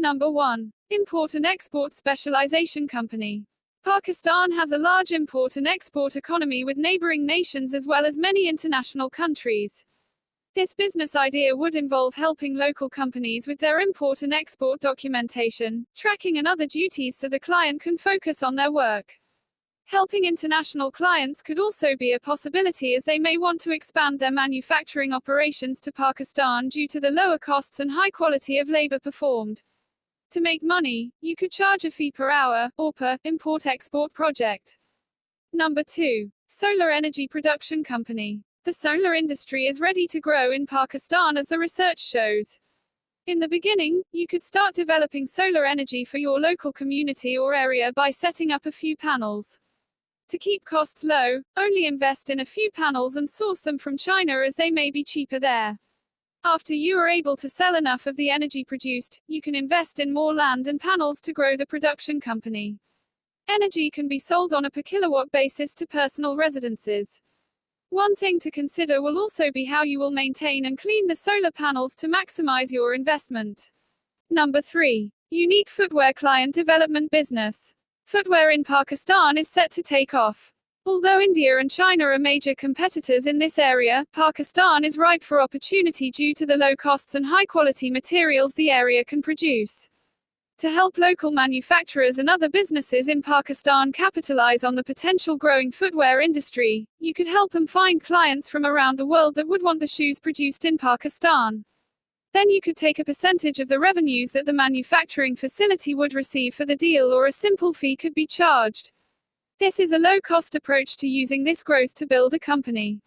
Number 1. Import and Export Specialization Company. Pakistan has a large import and export economy with neighboring nations as well as many international countries. This business idea would involve helping local companies with their import and export documentation, tracking and other duties so the client can focus on their work. Helping international clients could also be a possibility as they may want to expand their manufacturing operations to Pakistan due to the lower costs and high quality of labor performed. To make money, you could charge a fee per hour, or per import-export project. Number 2. Solar Energy Production Company. The solar industry is ready to grow in Pakistan as the research shows. In the beginning, you could start developing solar energy for your local community or area by setting up a few panels. To keep costs low, only invest in a few panels and source them from China as they may be cheaper there. After you are able to sell enough of the energy produced, you can invest in more land and panels to grow the production company. Energy can be sold on a per kilowatt basis to personal residences. One thing to consider will also be how you will maintain and clean the solar panels to maximize your investment. Number 3. Unique footwear client development business. Footwear in Pakistan is set to take off. Although India and China are major competitors in this area, Pakistan is ripe for opportunity due to the low costs and high-quality materials the area can produce. To help local manufacturers and other businesses in Pakistan capitalize on the potential growing footwear industry, you could help them find clients from around the world that would want the shoes produced in Pakistan. Then you could take a percentage of the revenues that the manufacturing facility would receive for the deal, or a simple fee could be charged. This is a low-cost approach to using this growth to build a company.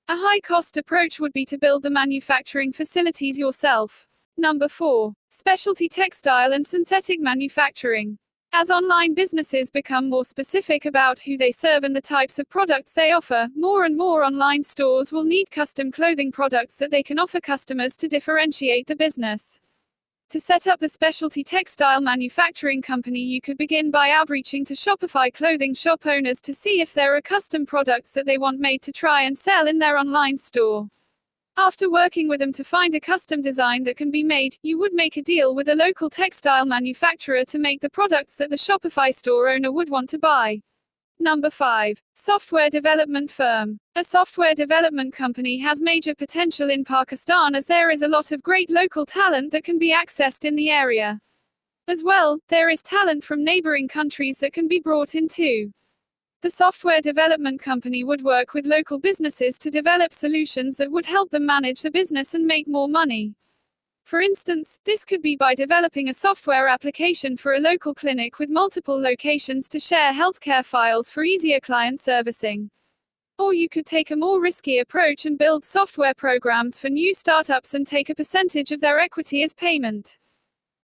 A high-cost approach would be to build the manufacturing facilities yourself. Number 4. Specialty textile and synthetic manufacturing. As online businesses become more specific about who they serve and the types of products they offer, more and more online stores will need custom clothing products that they can offer customers to differentiate the business. To set up the specialty textile manufacturing company, you could begin by outreaching to Shopify clothing shop owners to see if there are custom products that they want made to try and sell in their online store. After working with them to find a custom design that can be made, you would make a deal with a local textile manufacturer to make the products that the Shopify store owner would want to buy. Number 5. Software development firm. A software development company has major potential in Pakistan as there is a lot of great local talent that can be accessed in the area. As well, there is talent from neighboring countries that can be brought in too. The software development company would work with local businesses to develop solutions that would help them manage the business and make more money. For instance, this could be by developing a software application for a local clinic with multiple locations to share healthcare files for easier client servicing. Or you could take a more risky approach and build software programs for new startups and take a percentage of their equity as payment.